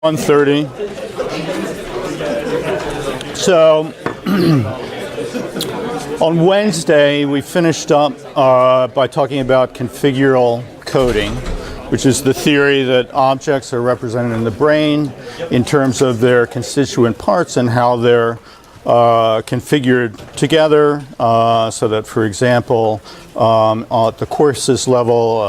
1:30. So on Wednesday, we finished up by talking about configural coding, which is the theory that objects are represented in the brain in terms of their constituent parts and how they're configured together, so that, for example, at the coarsest level,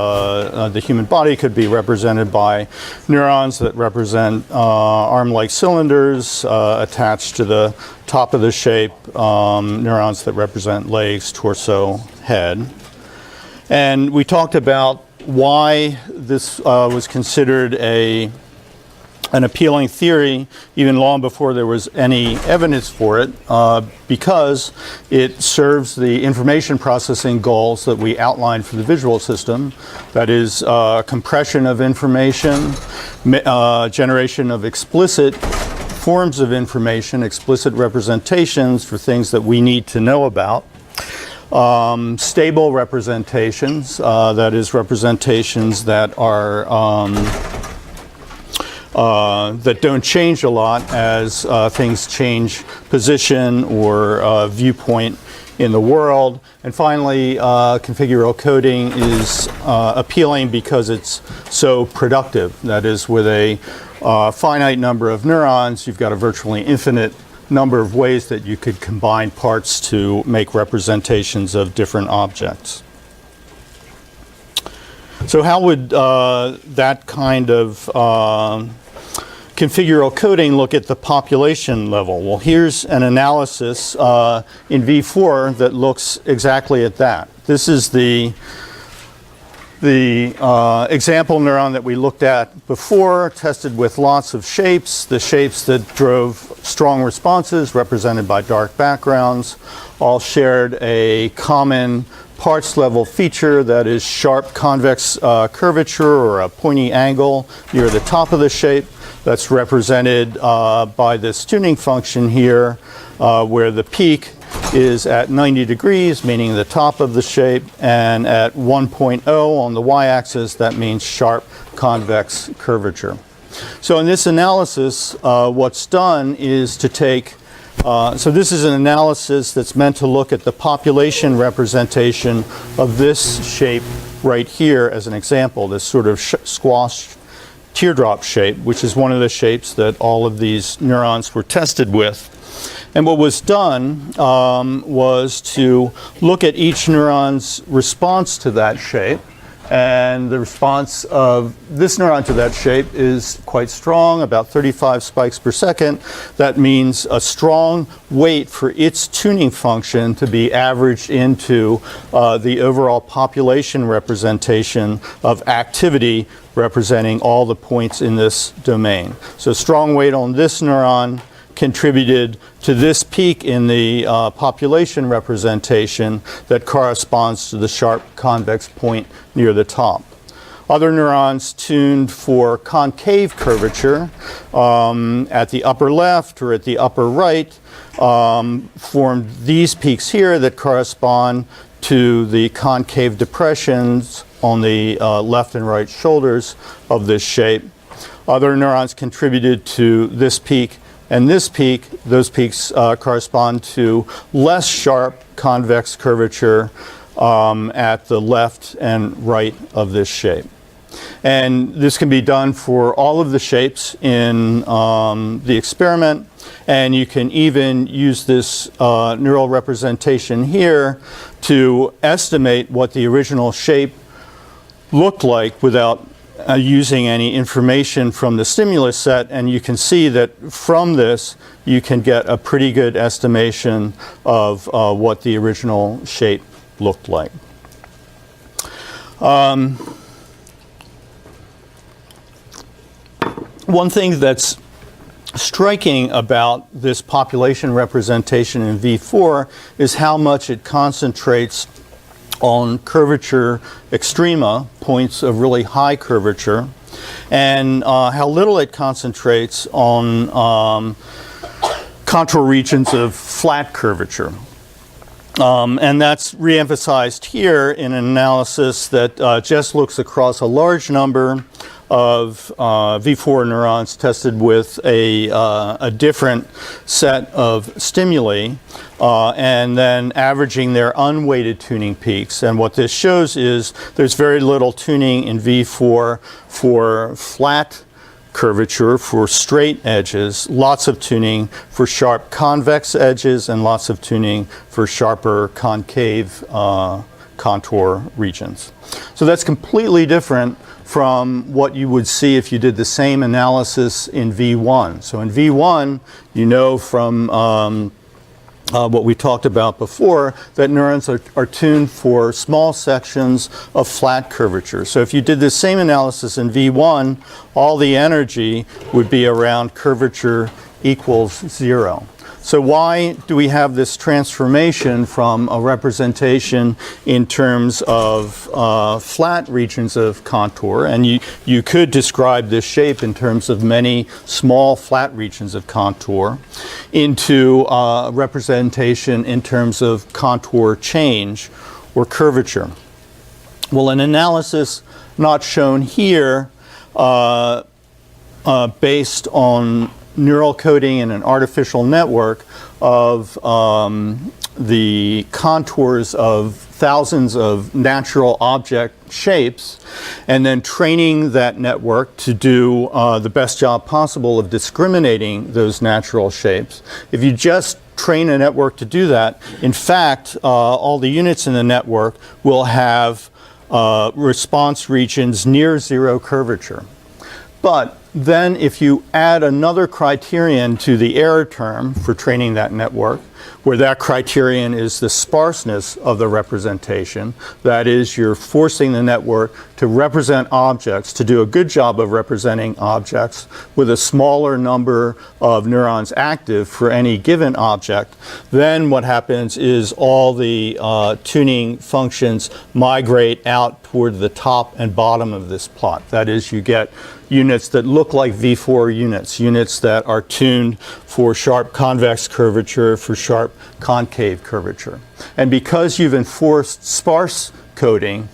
the human body could be represented by neurons that represent arm-like cylinders attached to the top of the shape, neurons that represent legs, torso, head. And we talked about why this was considered an appealing theory even long before there was any evidence for it, because it serves the information processing goals that we outlined for the visual system. That is compression of information, generation of explicit forms of information, explicit representations for things that we need to know about. Stable representations, that is representations that are that don't change a lot as things change position or viewpoint in the world. And finally, configural coding is appealing because it's so productive. That is, with a finite number of neurons, you've got a virtually infinite number of ways that you could combine parts to make representations of different objects. So how would that kind of configural coding look at the population level? Well, here's an analysis in V4 that looks exactly at that. This is the example neuron that we looked at before, tested with lots of shapes, the shapes that drove strong responses represented by dark backgrounds, all shared a common parts level feature, that is sharp convex curvature or a pointy angle near the top of the shape. That's represented by this tuning function here, where the peak is at 90 degrees, meaning the top of the shape, and at 1.0 on the y-axis, that means sharp convex curvature. So in this analysis, what's done is to take, so this is an analysis that's meant to look at the population representation of this shape right here as an example, this sort of squash teardrop shape, which is one of the shapes that all of these neurons were tested with. And what was done was to look at each neuron's response to that shape. And the response of this neuron to that shape is quite strong, about 35 spikes per second. That means a strong weight for its tuning function to be averaged into the overall population representation of activity representing all the points in this domain. So strong weight on this neuron contributed to this peak in the population representation that corresponds to the sharp convex point near the top. Other neurons tuned for concave curvature at the upper left or at the upper right formed these peaks here that correspond to the concave depressions on the left and right shoulders of this shape. Other neurons contributed to this peak and this peak. Those peaks correspond to less sharp convex curvature at the left and right of this shape. And this can be done for all of the shapes in the experiment. And you can even use this neural representation here to estimate what the original shape looked like without using any information from the stimulus set, and you can see that from this you can get a pretty good estimation of what the original shape looked like. One thing that's striking about this population representation in V4 is how much it concentrates on curvature extrema, points of really high curvature, and how little it concentrates on contour regions of flat curvature. And that's reemphasized here in an analysis that just looks across a large number of V4 neurons tested with a different set of stimuli, and then averaging their unweighted tuning peaks. And what this shows is there's very little tuning in V4 for flat curvature, for straight edges, lots of tuning for sharp convex edges, and lots of tuning for sharper concave contour regions. So that's completely different from what you would see if you did the same analysis in V1. So in V1, you know from what we talked about before, that neurons are tuned for small sections of flat curvature. So if you did the same analysis in V1, all the energy would be around curvature equals 0. So why do we have this transformation from a representation in terms of flat regions of contour? And you could describe this shape in terms of many small flat regions of contour into representation in terms of contour change or curvature. Well, an analysis not shown here based on neural coding in an artificial network of the contours of thousands of natural object shapes, and then training that network to do the best job possible of discriminating those natural shapes. If you just train a network to do that, in fact, all the units in the network will have response regions near zero curvature. But then if you add another criterion to the error term for training that network, where that criterion is the sparseness of the representation, that is, you're forcing the network to represent objects, to do a good job of representing objects with a smaller number of neurons active for any given object, then what happens is all the tuning functions migrate out toward the top and bottom of this plot. That is, you get units that look like V4 units, units that are tuned for sharp convex curvature, for sharp concave curvature. And because you've enforced sparse coding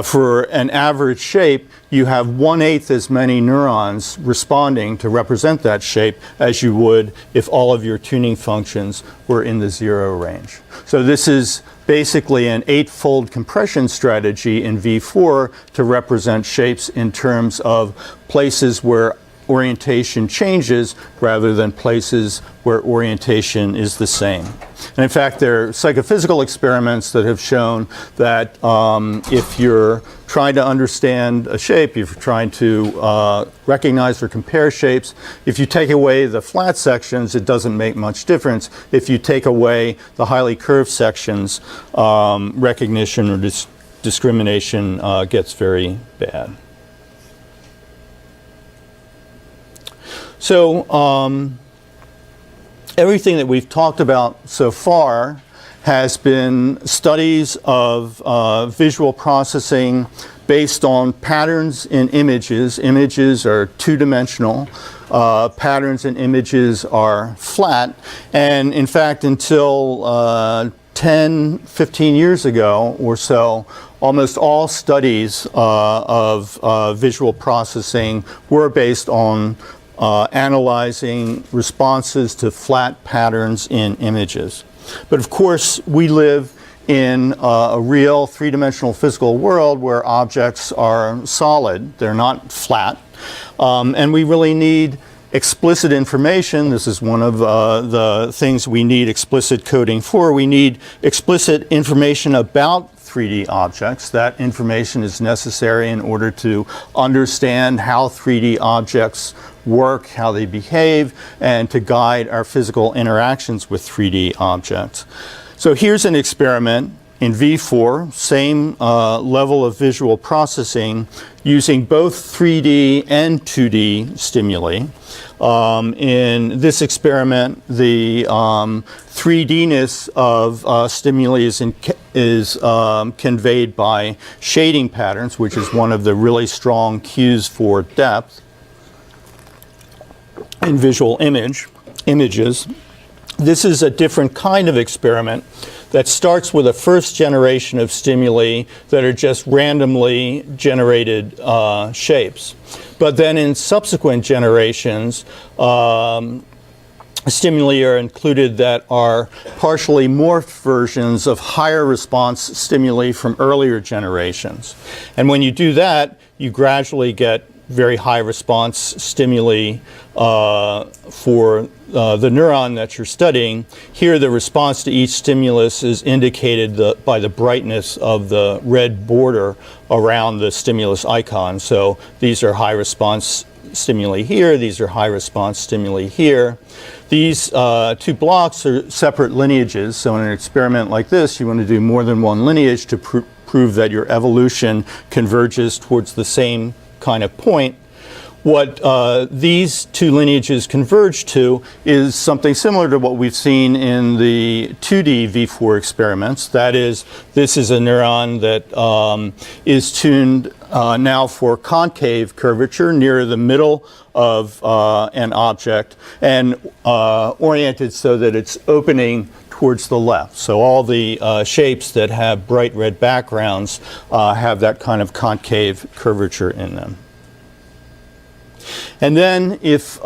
for an average shape, you have 1/8 as many neurons responding to represent that shape as you would if all of your tuning functions were in the 0 range. So this is basically an 8-fold compression strategy in V4 to represent shapes in terms of places where orientation changes rather than places where orientation is the same. And in fact, there are psychophysical experiments that have shown that if you're trying to understand a shape, if you're trying to recognize or compare shapes, if you take away the flat sections, it doesn't make much difference. If you take away the highly curved sections, recognition or discrimination gets very bad. So everything that we've talked about so far has been studies of visual processing based on patterns in images. Images are two-dimensional. Patterns in images are flat. And in fact, until 10, 15 years ago or so, almost all studies of visual processing were based on analyzing responses to flat patterns in images. But of course, we live in a real three-dimensional physical world where objects are solid, they're not flat, and we really need explicit information. This is one of the things we need explicit coding for. We need explicit information about 3D objects. That information is necessary in order to understand how 3D objects work, how they behave, and to guide our physical interactions with 3D objects. So here's an experiment in V4, same level of visual processing, using both 3D and 2D stimuli. In this experiment, the 3D-ness of stimuli is conveyed by shading patterns, which is one of the really strong cues for depth in visual images. This is a different kind of experiment. that starts with a first generation of stimuli that are just randomly generated shapes. But then in subsequent generations, stimuli are included that are partially morphed versions of higher response stimuli from earlier generations. And when you do that, you gradually get very high response stimuli for the neuron that you're studying. Here, the response to each stimulus is indicated by the brightness of the red border around the stimulus icon. So these are high response stimuli here, these are high response stimuli here. These two blocks are separate lineages, so in an experiment like this, you want to do more than one lineage to prove that your evolution converges towards the same kind of point. What these two lineages converge to is something similar to what we've seen in the 2D V4 experiments. That is, this is a neuron that is tuned now for concave curvature near the middle of an object and oriented so that it's opening towards the left. So all the shapes that have bright red backgrounds have that kind of concave curvature in them. And then if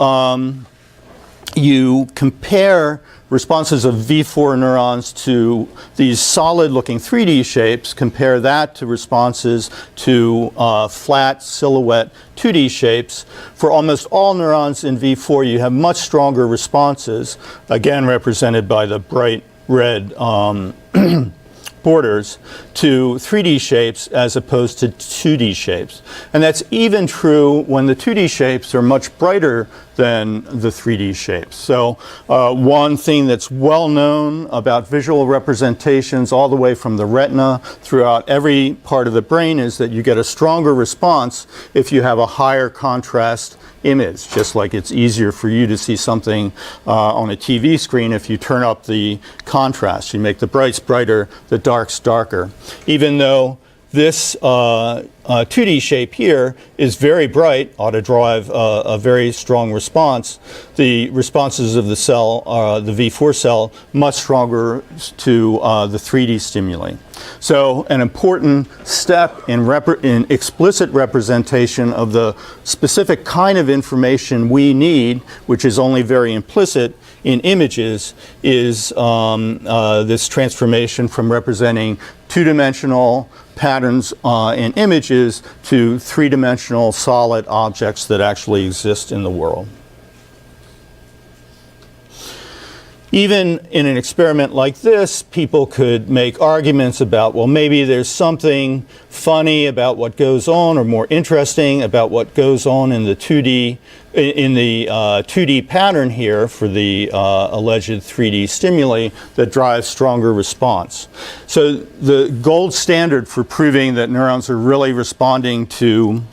you compare responses of V4 neurons to these solid-looking 3D shapes, compare that to responses to flat silhouette 2D shapes, for almost all neurons in V4 you have much stronger responses, again represented by the bright red borders, to 3D shapes as opposed to 2D shapes. And that's even true when the 2D shapes are much brighter than the 3D shapes. So one thing that's well known about visual representations all the way from the retina throughout every part of the brain is that you get a stronger response if you have a higher contrast image, just like it's easier for you to see something on a TV screen if you turn up the contrast. You make the brights brighter, the darks darker. Even though this 2D shape here is very bright, ought to drive a very strong response. The responses of the cell, the V4 cell, much stronger to the 3D stimuli. So an important step in explicit representation of the specific kind of information we need, which is only very implicit in images, is this transformation from representing two-dimensional patterns in images to three-dimensional solid objects that actually exist in the world. Even in an experiment like this, people could make arguments about, well, maybe there's something funny about what goes on, or more interesting about what goes on in the 2D, in the 2D pattern here for the alleged 3D stimuli that drives stronger response. So the gold standard for proving that neurons are really responding to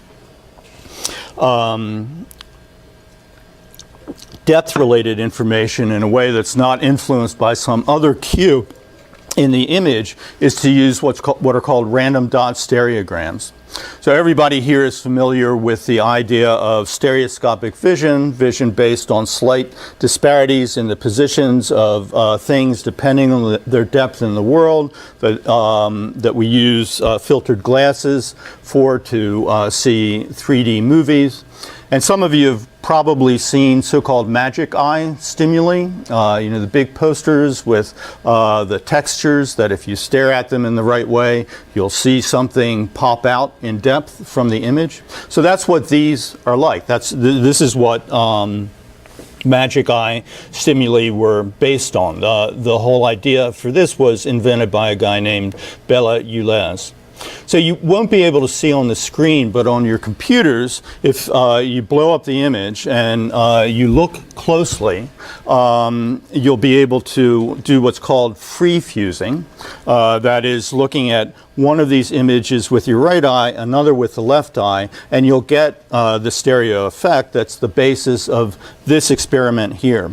depth-related information in a way that's not influenced by some other cue in the image is to use what are called random dot stereograms. So everybody here is familiar with the idea of stereoscopic vision, vision based on slight disparities in the positions of things depending on their depth in the world, that we use filtered glasses for to see 3D movies. And some of you have probably seen so-called magic eye stimuli, you know, the big posters with the textures that if you stare at them in the right way, you'll see something pop out in depth from the image. So that's what these are like. This is what magic eye stimuli were based on. The whole idea for this was invented by a guy named Bela Ulez. So you won't be able to see on the screen, but on your computers, if you blow up the image and you look closely, you'll be able to do what's called free fusing. That is looking at one of these images with your right eye, another with the left eye, and you'll get the stereo effect that's the basis of this experiment here.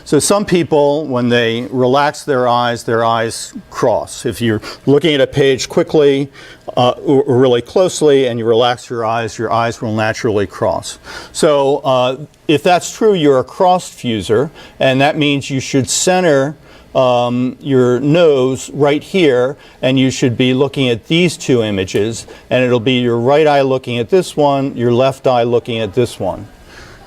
So some people, when they relax their eyes cross. If you're looking at a page quickly or really closely and you relax your eyes will naturally cross. So if that's true, you're a crossed fuser, and that means you should center your nose right here, and you should be looking at these two images, and it'll be your right eye looking at this one, your left eye looking at this one.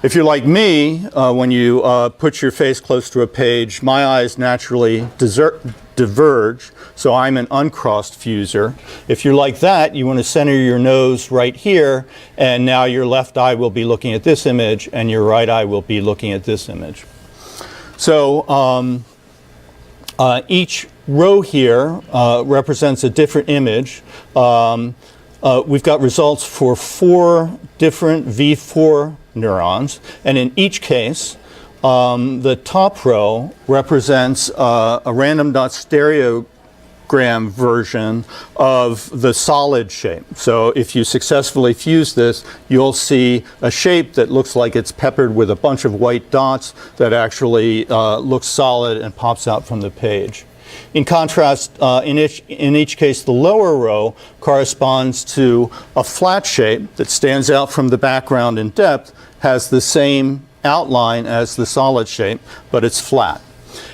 If you're like me, when you put your face close to a page, my eyes naturally diverge, so I'm an uncrossed fuser. If you're like that, you want to center your nose right here, and now your left eye will be looking at this image, and your right eye will be looking at this image. So each row here represents a different image. We've got results for 4 different V4 neurons, and in each case, the top row represents a random dot stereogram version of the solid shape. So if you successfully fuse this, you'll see a shape that looks like it's peppered with a bunch of white dots that actually looks solid and pops out from the page. In contrast, in each case, the lower row corresponds to a flat shape that stands out from the background in depth, has the same outline as the solid shape, but it's flat.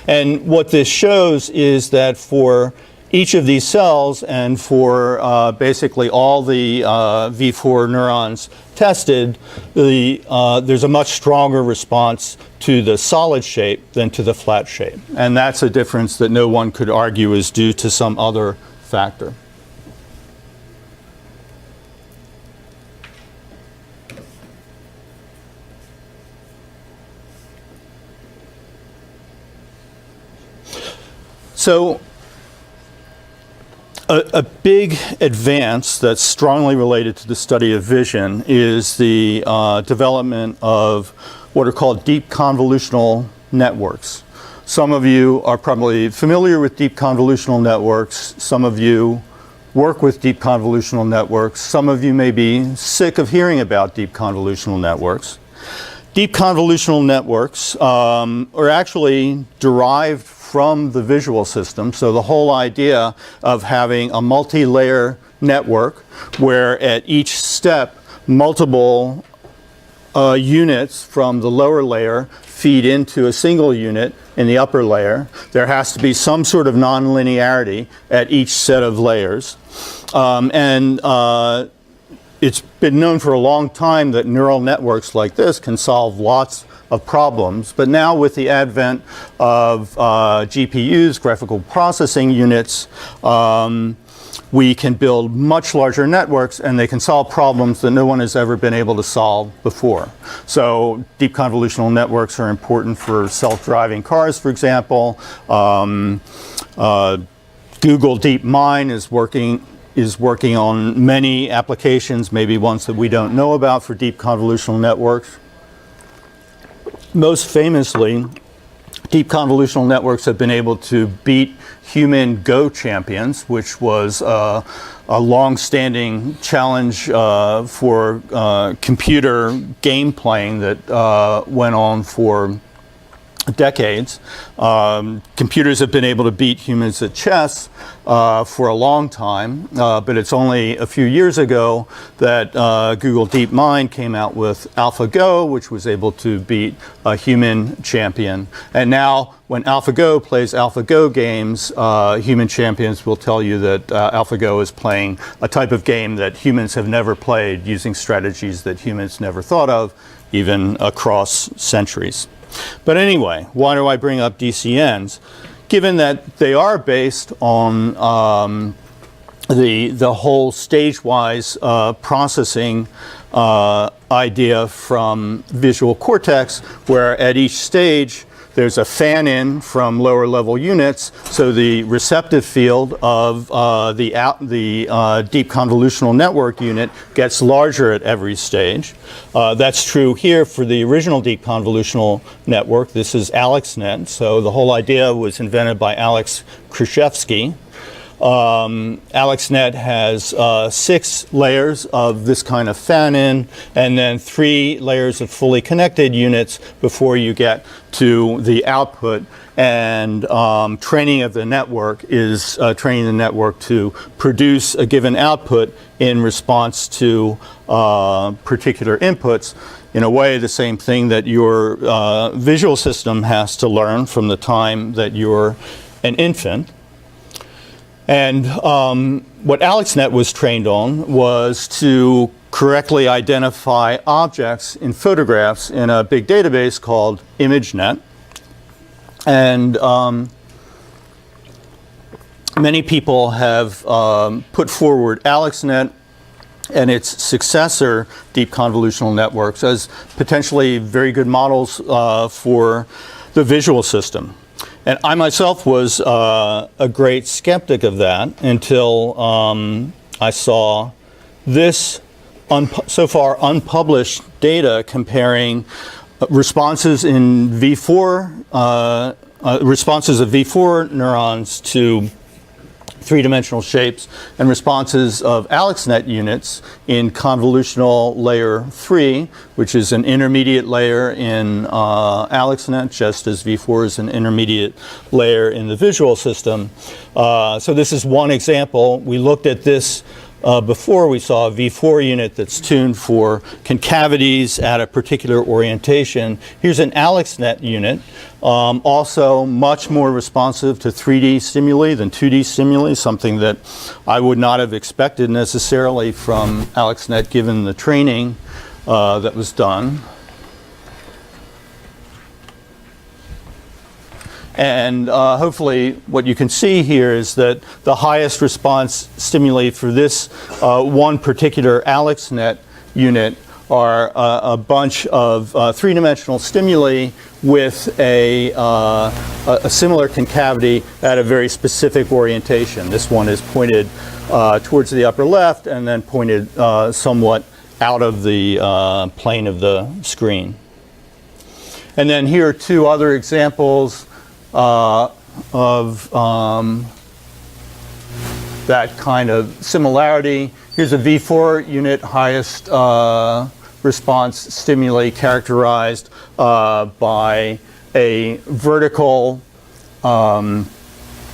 And what this shows is that for each of these cells and for basically all the V4 neurons tested, there's a much stronger response to the solid shape than to the flat shape. And that's a difference that no one could argue is due to some other factor. So a big advance that's strongly related to the study of vision is the development of what are called deep convolutional networks. Some of you are probably familiar with deep convolutional networks. Some of you work with deep convolutional networks. Some of you may be sick of hearing about deep convolutional networks. Deep convolutional networks are actually derived from the visual system. So the whole idea of having a multi-layer network where at each step multiple units from the lower layer feed into a single unit in the upper layer. There has to be some sort of nonlinearity at each set of layers. It's been known for a long time that neural networks like this can solve lots of problems, but now with the advent of GPUs, graphical processing units, we can build much larger networks, and they can solve problems that no one has ever been able to solve before. So deep convolutional networks are important for self-driving cars, for example. Google DeepMind is working on many applications, maybe ones that we don't know about, for deep convolutional networks. Most famously, deep convolutional networks have been able to beat human Go champions, which was a long-standing challenge for computer game playing that went on for decades. Computers have been able to beat humans at chess for a long time, but it's only a few years ago that Google DeepMind came out with AlphaGo, which was able to beat a human champion. And now when AlphaGo plays AlphaGo games, human champions will tell you that AlphaGo is playing a type of game that humans have never played, using strategies that humans never thought of, even across centuries. But anyway, why do I bring up DCNs? Given that they are based on the whole stage-wise processing idea from visual cortex, where at each stage there's a fan-in from lower-level units, so the receptive field of the deep convolutional network unit gets larger at every stage. That's true here for the original deep convolutional network. This is AlexNet, so the whole idea was invented by Alex Krizhevsky. AlexNet has 6 layers of this kind of fan-in, and then 3 layers of fully connected units before you get to the output. And training of the network is training the network to produce a given output in response to particular inputs. In a way, the same thing that your visual system has to learn from the time that you're an infant. And what AlexNet was trained on was to correctly identify objects in photographs in a big database called ImageNet. And many people have put forward AlexNet and its successor, deep convolutional networks, as potentially very good models for the visual system. And I myself was a great skeptic of that until I saw this so far unpublished data comparing responses in V4, responses of V4 neurons to three-dimensional shapes and responses of AlexNet units in convolutional layer 3, which is an intermediate layer in AlexNet, just as V4 is an intermediate layer in the visual system. So this is one example. We looked at this before. We saw a V4 unit that's tuned for concavities at a particular orientation. Here's an AlexNet unit, also much more responsive to 3D stimuli than 2D stimuli, something that I would not have expected necessarily from AlexNet given the training that was done. And hopefully what you can see here is that the highest response stimuli for this one particular AlexNet unit are a bunch of three-dimensional stimuli with a similar concavity at a very specific orientation. This one is pointed towards the upper left and then pointed somewhat out of the plane of the screen. And then here are 2 other examples of that kind of similarity. Here's a V4 unit, highest response stimuli characterized by a vertical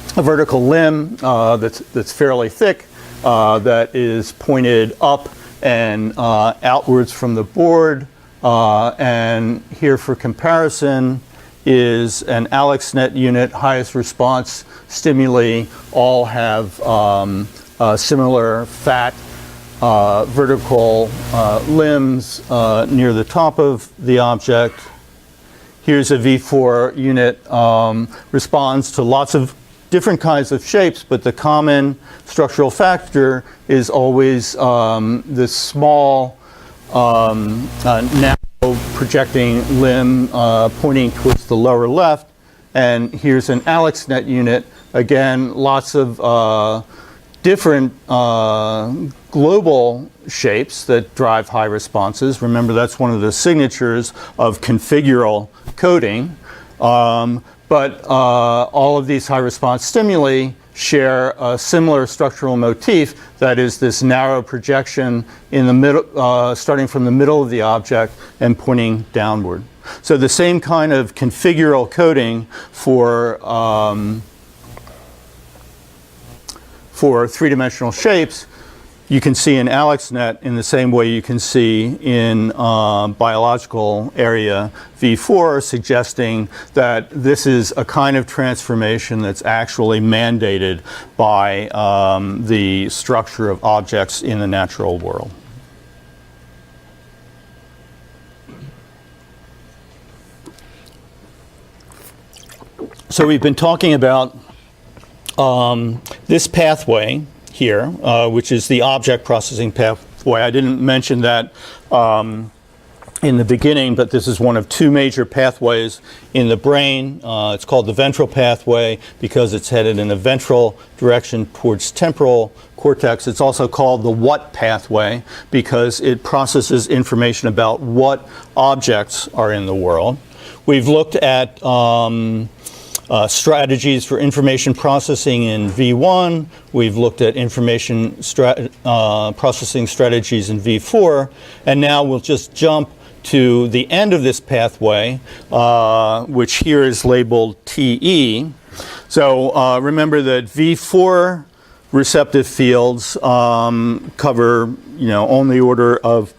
limb that's fairly thick, that is pointed up and outwards from the board. And here for comparison is an AlexNet unit, highest response stimuli, all have similar fat vertical limbs near the top of the object. Here's a V4 unit, responds to lots of different kinds of shapes, but the common structural factor is always this small narrow projecting limb pointing towards the lower left. And here's an AlexNet unit. Again, lots of different global shapes that drive high responses. Remember, that's one of the signatures of configural coding. But all of these high response stimuli share a similar structural motif, that is this narrow projection in the middle, starting from the middle of the object and pointing downward. So the same kind of configural coding for three-dimensional shapes you can see in AlexNet in the same way you can see in biological area V4, suggesting that this is a kind of transformation that's actually mandated by the structure of objects in the natural world. So we've been talking about this pathway here, which is the object processing pathway. I didn't mention that in the beginning, but this is one of 2 major pathways in the brain. It's called the ventral pathway because it's headed in a ventral direction towards temporal cortex. It's also called the what pathway because it processes information about what objects are in the world. We've looked at strategies for information processing in V1. We've looked at information processing strategies in V4. And now we'll just jump to the end of this pathway, which here is labeled TE. So remember that V4 receptive fields cover, on the order of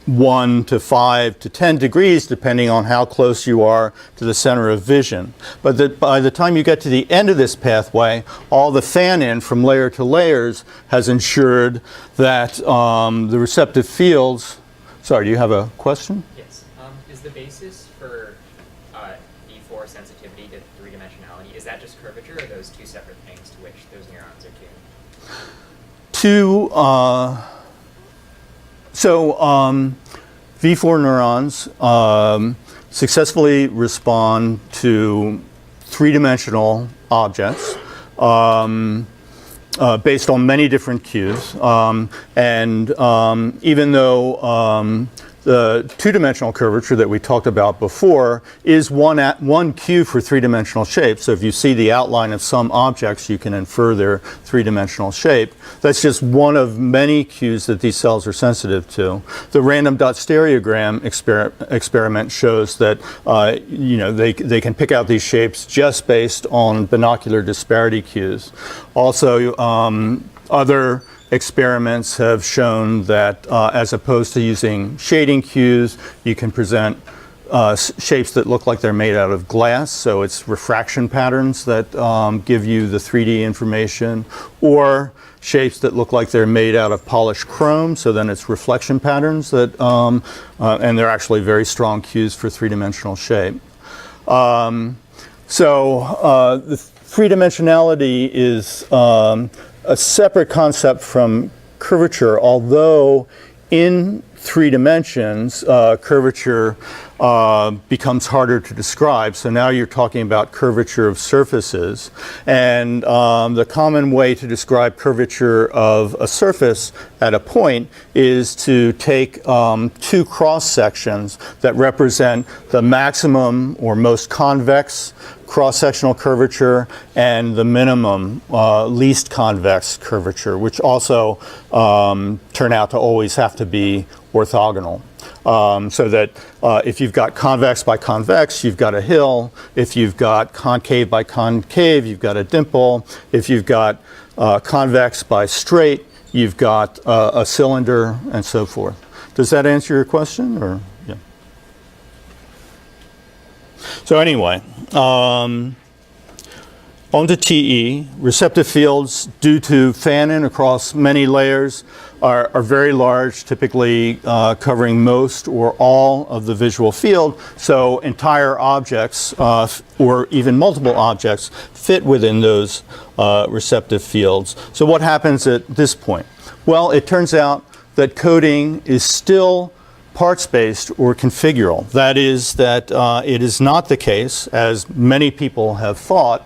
1 to 5 to 10 degrees, depending on how close you are to the center of vision. But that by the time you get to the end of this pathway, all the fan-in from layer to layers has ensured that the receptive fields. Sorry, do you have a question? Yes. Is the basis for V4 sensitivity to three-dimensionality, is that just curvature, or are those two separate things to which those neurons are tuned? V4 neurons successfully respond to three-dimensional objects based on many different cues. Even though the two-dimensional curvature that we talked about before is one cue for three-dimensional shapes. So if you see the outline of some objects, you can infer their three-dimensional shape. That's just one of many cues that these cells are sensitive to. The random dot stereogram experiment shows that they can pick out these shapes just based on binocular disparity cues. Also, other experiments have shown that as opposed to using shading cues, you can present shapes that look like they're made out of glass, so it's refraction patterns that give you the 3D information, or shapes that look like they're made out of polished chrome, so then it's reflection patterns that, and they're actually very strong cues for three-dimensional shape. The three-dimensionality is a separate concept from curvature, although in 3 dimensions, curvature becomes harder to describe. So now you're talking about curvature of surfaces. And the common way to describe curvature of a surface at a point is to take 2 cross sections that represent the maximum or most convex cross-sectional curvature and the minimum least convex curvature, which also turn out to always have to be orthogonal. So that if you've got convex by convex, you've got a hill. If you've got concave by concave, you've got a dimple. If you've got convex by straight, you've got a cylinder, and so forth. Does that answer your question? Or yeah. So anyway, on to TE. Receptive fields, due to fan-in across many layers, are very large, typically covering most or all of the visual field. So entire objects, or even multiple objects, fit within those receptive fields. So what happens at this point? Well, it turns out that coding is still parts-based or configural. That is, that it is not the case, as many people have thought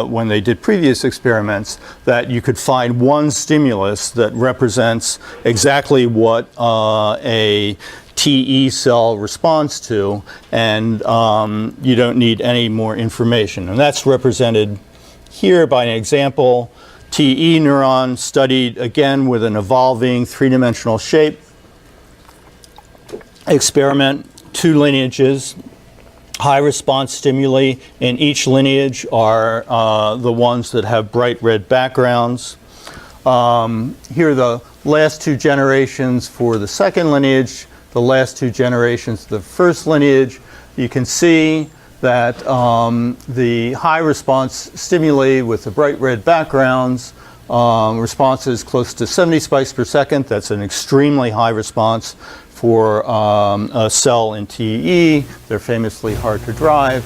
when they did previous experiments, that you could find one stimulus that represents exactly what a TE cell responds to, and you don't need any more information. And that's represented here by an example. TE neuron studied again with an evolving three-dimensional shape experiment, 2 lineages, high response stimuli in each lineage are the ones that have bright red backgrounds. Here are the last 2 generations for the second lineage, the last 2 generations of the first lineage. You can see that the high response stimuli with the bright red backgrounds, responses close to 70 spikes per second. That's an extremely high response for a cell in TE. They're famously hard to drive,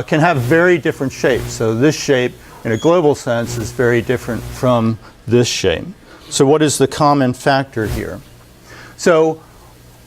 can have very different shapes. So this shape, in a global sense, is very different from this shape. So what is the common factor here? So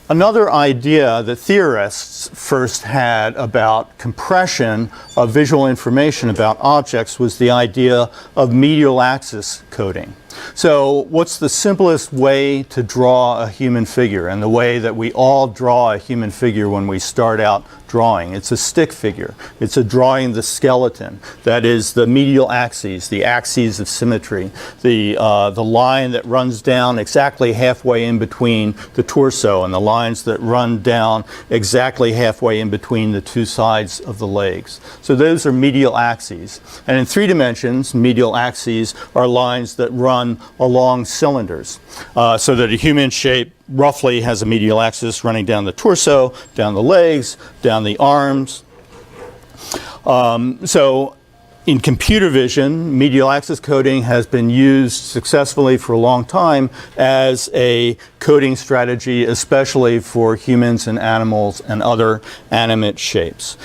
another idea that theorists first had about compression of visual information about objects was the idea of medial axis coding. So what's the simplest way to draw a human figure, and the way that we all draw a human figure when we start out drawing. It's a stick figure. It's a drawing of the skeleton. That is the medial axes, the axes of symmetry, the line that runs down exactly halfway in between the torso and the lines that run down exactly halfway in between the two sides of the legs. So those are medial axes. And in 3 dimensions, medial axes are lines that run along cylinders. So that a human shape roughly has a medial axis running down the torso, down the legs, down the arms. So in computer vision, medial axis coding has been used successfully for a long time as a coding strategy, especially for humans and animals and other animate shapes,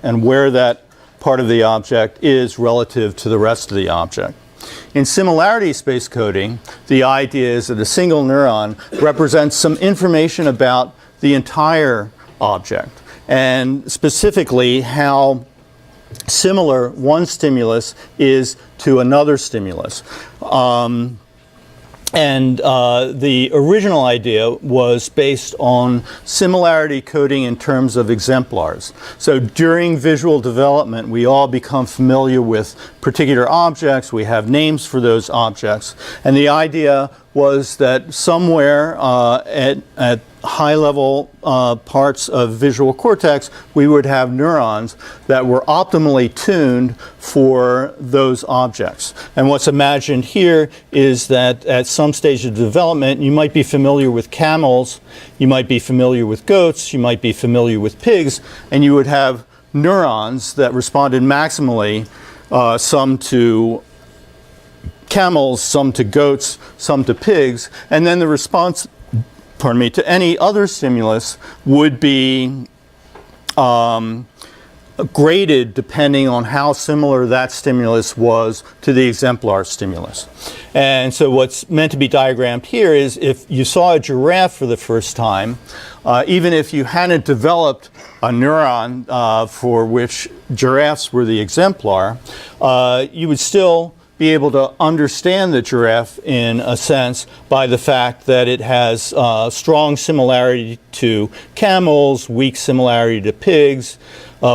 and where that part of the object is relative to the rest of the object. In similarity space coding, the idea is that a single neuron represents some information about the entire object, and specifically how similar one stimulus is to another stimulus. The original idea was based on similarity coding in terms of exemplars. So during visual development, we all become familiar with particular objects. We have names for those objects. And the idea was that somewhere at high-level parts of visual cortex, we would have neurons that were optimally tuned for those objects. And what's imagined here is that at some stage of development, you might be familiar with camels, you might be familiar with goats, you might be familiar with pigs, and you would have neurons that responded maximally, some to camels, some to goats, some to pigs, and then the response, to any other stimulus would be graded depending on how similar that stimulus was to the exemplar stimulus. And so what's meant to be diagrammed here is if you saw a giraffe for the first time, even if you hadn't developed a neuron for which giraffes were the exemplar, you would still be able to understand the giraffe in a sense by the fact that it has strong similarity to camels, weak similarity to pigs,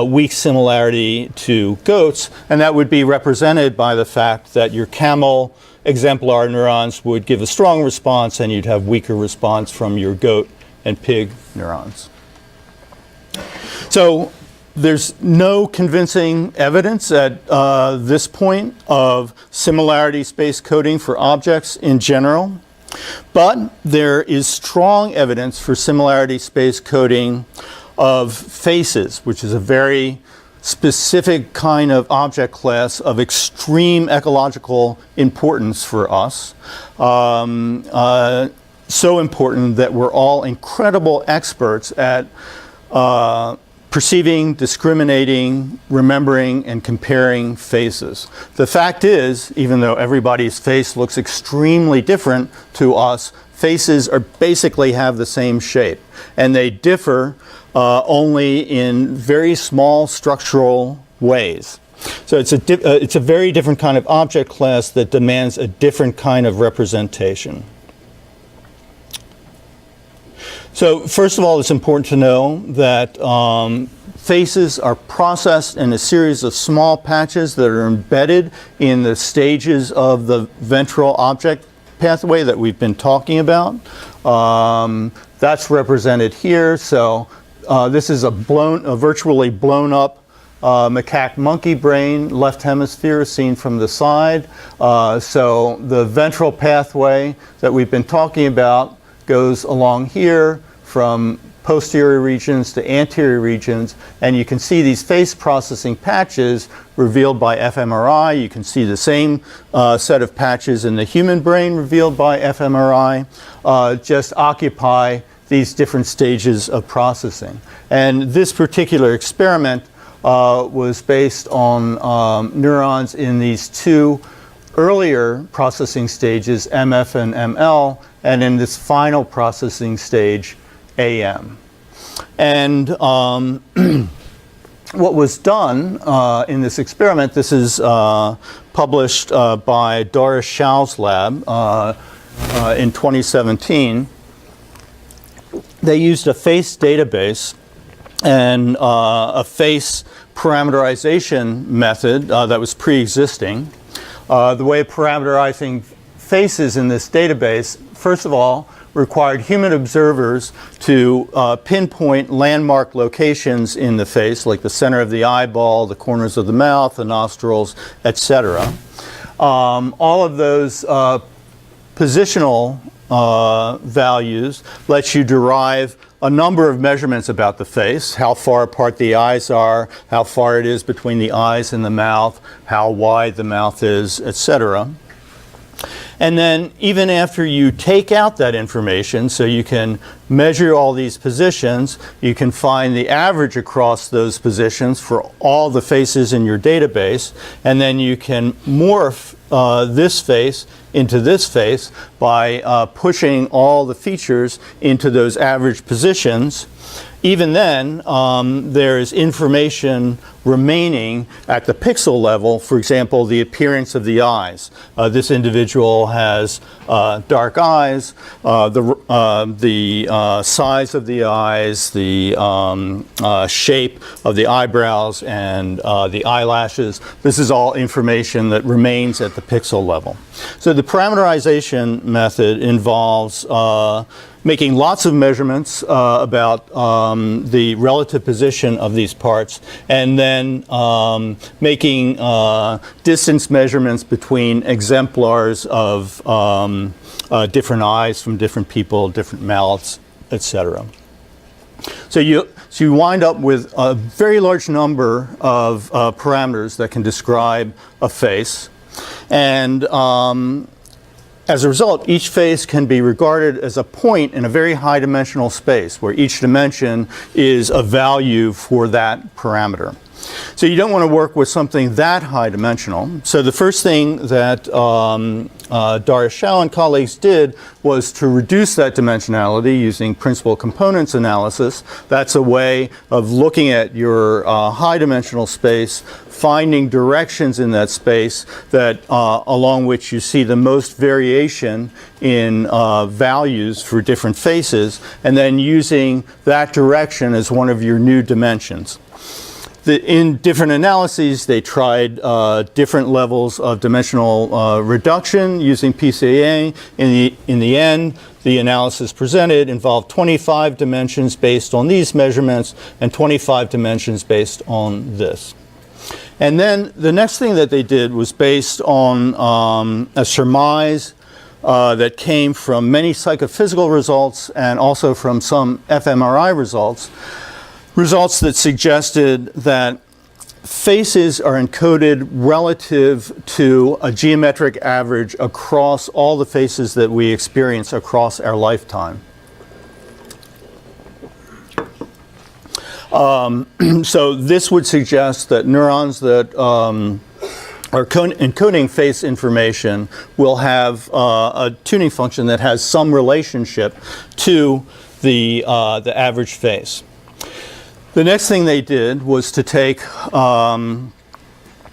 weak similarity to goats, and that would be represented by the fact that your camel exemplar neurons would give a strong response and you'd have weaker response from your goat and pig neurons. So there's no convincing evidence at this point of similarity space coding for objects in general, but there is strong evidence for similarity space coding of faces, which is a very specific kind of object class of extreme ecological importance for us. So important that we're all incredible experts at perceiving, discriminating, remembering, and comparing faces. The fact is, even though everybody's face looks extremely different to us, faces are basically have the same shape, and they differ only in very small structural ways. So it's a very different kind of object class that demands a different kind of representation. So first of all, it's important to know that faces are processed in a series of small patches that are embedded in the stages of the ventral object pathway that we've been talking about. That's represented here. So this is a virtually blown up macaque monkey brain, left hemisphere seen from the side. So the ventral pathway that we've been talking about goes along here from posterior regions to anterior regions, and you can see these face processing patches revealed by fMRI. You can see the same set of patches in the human brain revealed by fMRI, just occupy these different stages of processing. And this particular experiment was based on neurons in these two earlier processing stages, MF and ML, and in this final processing stage, AM. And what was done in this experiment, this is published by Doris Schau's lab in 2017. They used a face database and a face parameterization method that was pre-existing. The way of parameterizing faces in this database, first of all, required human observers to pinpoint landmark locations in the face, like the center of the eyeball, the corners of the mouth, the nostrils, etc. All of those positional values let you derive a number of measurements about the face: how far apart the eyes are, how far it is between the eyes and the mouth, how wide the mouth is, etc. And then even after you take out that information, so you can measure all these positions, you can find the average across those positions for all the faces in your database, and then you can morph this face into this face by pushing all the features into those average positions. Even then, there's information remaining at the pixel level. For example, the appearance of the eyes. This individual has dark eyes, the size of the eyes, the shape of the eyebrows, and the eyelashes. This is all information that remains at the pixel level. So the parameterization method involves making lots of measurements about the relative position of these parts, and then making distance measurements between exemplars of different eyes from different people, different mouths, etc. So you wind up with a very large number of parameters that can describe a face, and as a result, each face can be regarded as a point in a very high dimensional space, where each dimension is a value for that parameter. So you don't want to work with something that high dimensional. So the first thing that Darius Shao and colleagues did was to reduce that dimensionality using principal components analysis. That's a way of looking at your high dimensional space, finding directions in that space that along which you see the most variation in values for different faces, and then using that direction as one of your new dimensions. In different analyses, they tried different levels of dimensional reduction using PCA. In the end, the analysis presented involved 25 dimensions based on these measurements and 25 dimensions based on this. And then the next thing that they did was based on a surmise that came from many psychophysical results and also from some fMRI results that suggested that faces are encoded relative to a geometric average across all the faces that we experience across our lifetime. So this would suggest that neurons that are encoding face information will have a tuning function that has some relationship to the average face. The next thing they did was to take the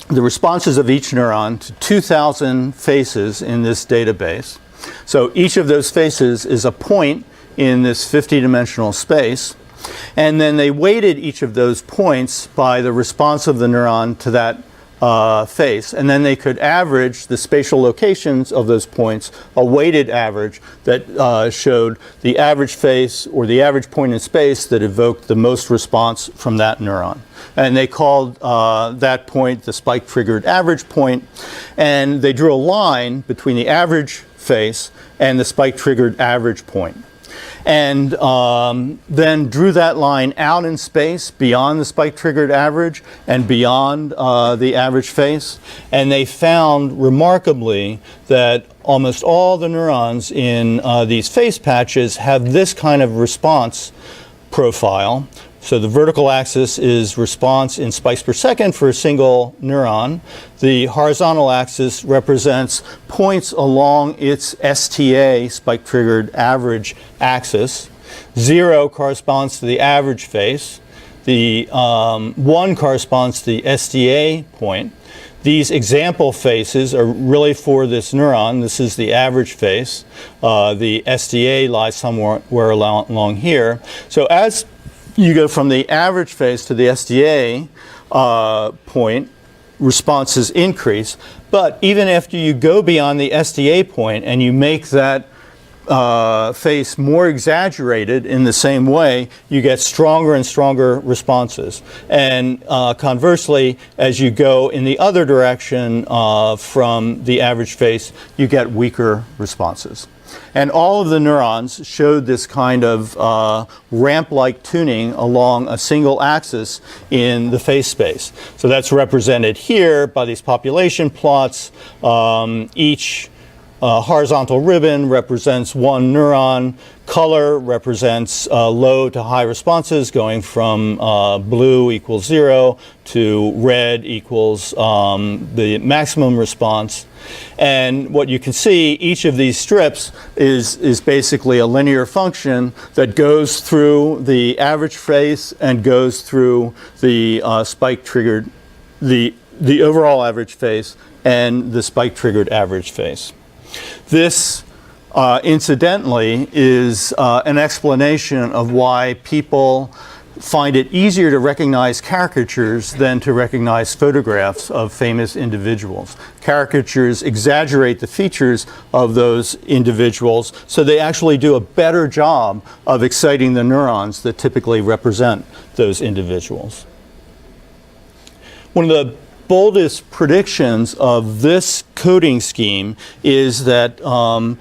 responses of each neuron to 2,000 faces in this database. So each of those faces is a point in this 50-dimensional space. And then they weighted each of those points by the response of the neuron to that face, and then they could average the spatial locations of those points, a weighted average that showed the average face or the average point in space that evoked the most response from that neuron. And they called that point the spike-triggered average point, and they drew a line between the average face and the spike-triggered average point. And then drew that line out in space beyond the spike-triggered average and beyond the average face. And they found remarkably that almost all the neurons in these face patches have this kind of response profile. So the vertical axis is response in spikes per second for a single neuron. The horizontal axis represents points along its STA, spike-triggered average axis. 0 corresponds to the average face. The 1 corresponds to the STA point. These example faces are really for this neuron. This is the average face. The STA lies somewhere along here. So as you go from the average face to the SDA point, responses increase. But even after you go beyond the SDA point and you make that face more exaggerated in the same way, you get stronger and stronger responses. And conversely, as you go in the other direction from the average face, you get weaker responses. And all of the neurons showed this kind of ramp-like tuning along a single axis in the face space. So that's represented here by these population plots. Each horizontal ribbon represents one neuron. Color represents low to high responses, going from blue equals 0 to red equals the maximum response. And what you can see, each of these strips is basically a linear function that goes through the average face and goes through the spike-triggered, the overall average face and the spike-triggered average face. This, incidentally, is an explanation of why people find it easier to recognize caricatures than to recognize photographs of famous individuals. Caricatures exaggerate the features of those individuals, so they actually do a better job of exciting the neurons that typically represent those individuals. One of the boldest predictions of this coding scheme is that all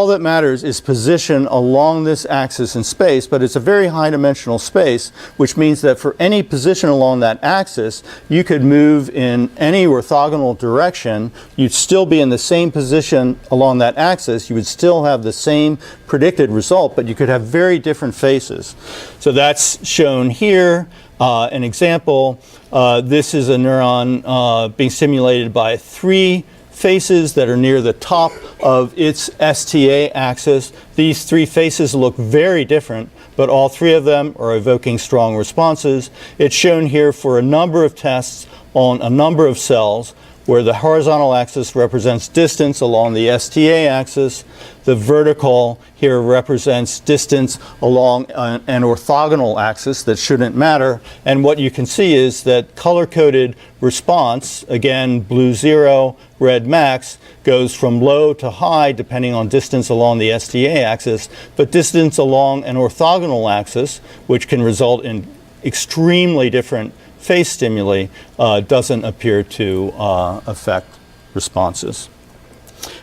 that matters is position along this axis in space, but it's a very high dimensional space, which means that for any position along that axis, you could move in any orthogonal direction. You'd still be in the same position along that axis. You would still have the same predicted result, but you could have very different faces. So that's shown here. An example, this is a neuron being stimulated by 3 faces that are near the top of its STA axis. These 3 faces look very different, but all 3 of them are evoking strong responses. It's shown here for a number of tests on a number of cells, where the horizontal axis represents distance along the STA axis. The vertical here represents distance along an orthogonal axis that shouldn't matter. And what you can see is that color-coded response, again, blue 0, red max, goes from low to high depending on distance along the STA axis, but distance along an orthogonal axis, which can result in extremely different face stimuli, doesn't appear to affect responses.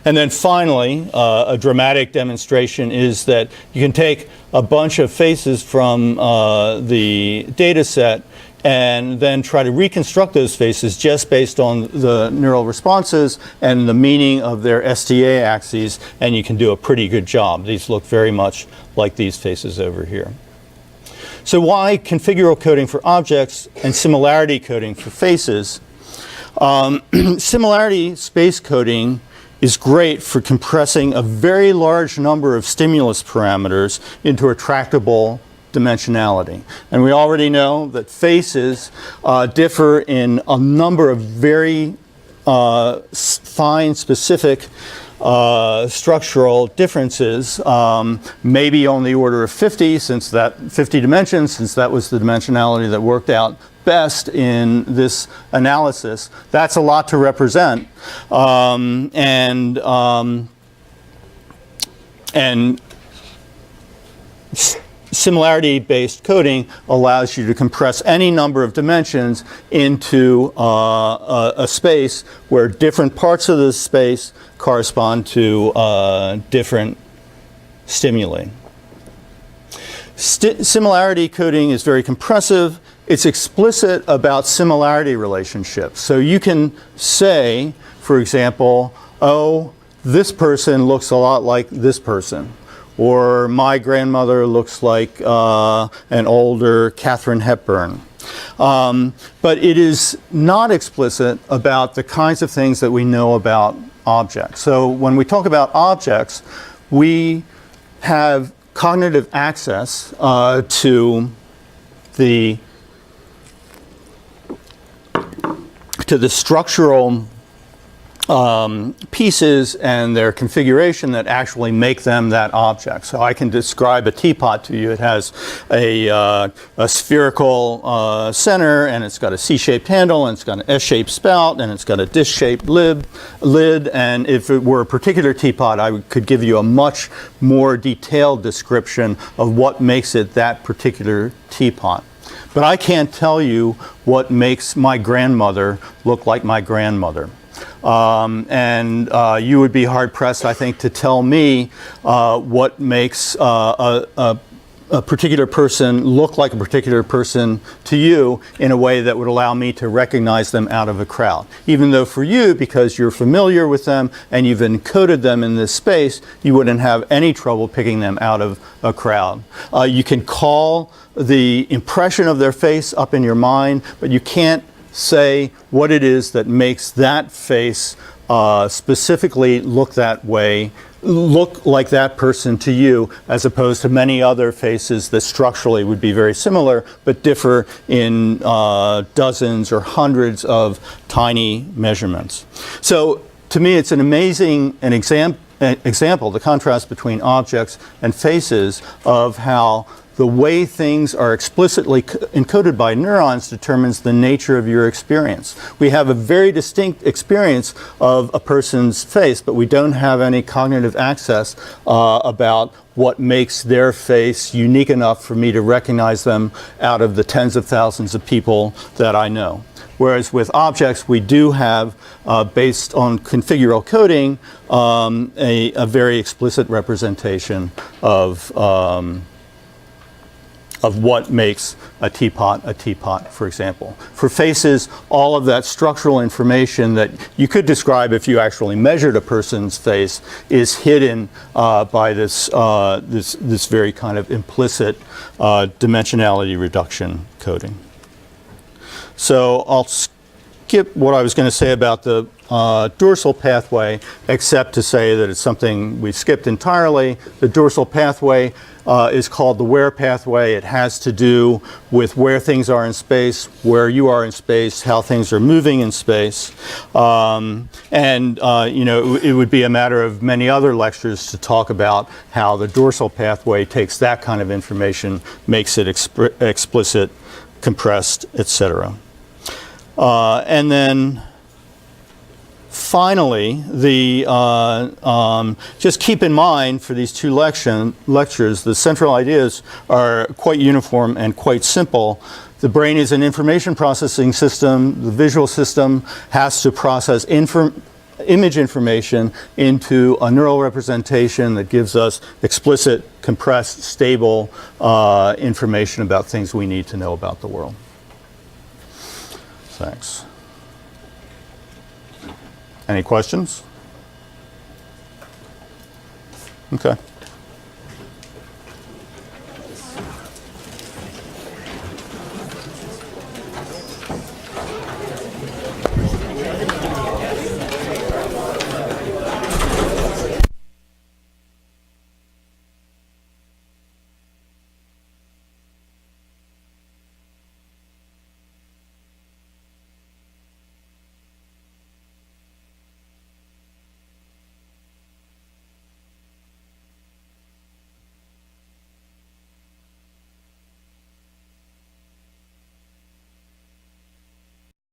And then finally, a dramatic demonstration is that you can take a bunch of faces from the data set and then try to reconstruct those faces just based on the neural responses and the meaning of their STA axes, and you can do a pretty good job. These look very much like these faces over here. So why configural coding for objects and similarity coding for faces? Similarity space coding is great for compressing a very large number of stimulus parameters into a tractable dimensionality. And we already know that faces differ in a number of very fine, specific structural differences, maybe on the order of 50, since that 50 dimensions, since that was the dimensionality that worked out best in this analysis. That's a lot to represent, and similarity-based coding allows you to compress any number of dimensions into a space where different parts of the space correspond to different stimuli. Similarity coding is very compressive. It's explicit about similarity relationships. So you can say, for example, oh, this person looks a lot like this person. Or my grandmother looks like an older Katharine Hepburn. But it is not explicit about the kinds of things that we know about objects. So when we talk about objects, we have cognitive access to the structural pieces and their configuration that actually make them that object. So I can describe a teapot to you. It has a spherical center, and it's got a C-shaped handle, and it's got an S-shaped spout, and it's got a dish-shaped lid. And if it were a particular teapot, I could give you a much more detailed description of what makes it that particular teapot. But I can't tell you what makes my grandmother look like my grandmother. You would be hard-pressed, I think, to tell me what makes a particular person look like a particular person to you in a way that would allow me to recognize them out of a crowd. Even though for you, because you're familiar with them and you've encoded them in this space, you wouldn't have any trouble picking them out of a crowd. You can call the impression of their face up in your mind, but you can't say what it is that makes that face specifically look that way, look like that person to you, as opposed to many other faces that structurally would be very similar but differ in dozens or hundreds of tiny measurements. So to me, it's an amazing example, the contrast between objects and faces, of how the way things are explicitly encoded by neurons determines the nature of your experience. We have a very distinct experience of a person's face, but we don't have any cognitive access about what makes their face unique enough for me to recognize them out of the tens of thousands of people that I know. Whereas with objects, we do have, based on configural coding, a very explicit representation of what makes a teapot, for example. For faces, all of that structural information that you could describe if you actually measured a person's face is hidden by this very kind of implicit dimensionality reduction coding. So I'll skip what I was going to say about the dorsal pathway, except to say that it's something we skipped entirely. The dorsal pathway is called the where pathway. It has to do with where things are in space, where you are in space, how things are moving in space. It would be a matter of many other lectures to talk about how the dorsal pathway takes that kind of information, makes it explicit, compressed, etc. And then finally, just keep in mind for these two lectures, the central ideas are quite uniform and quite simple. The brain is an information processing system. The visual system has to process image information into a neural representation that gives us explicit, compressed, stable information about things we need to know about the world. Thanks. Any questions? Okay.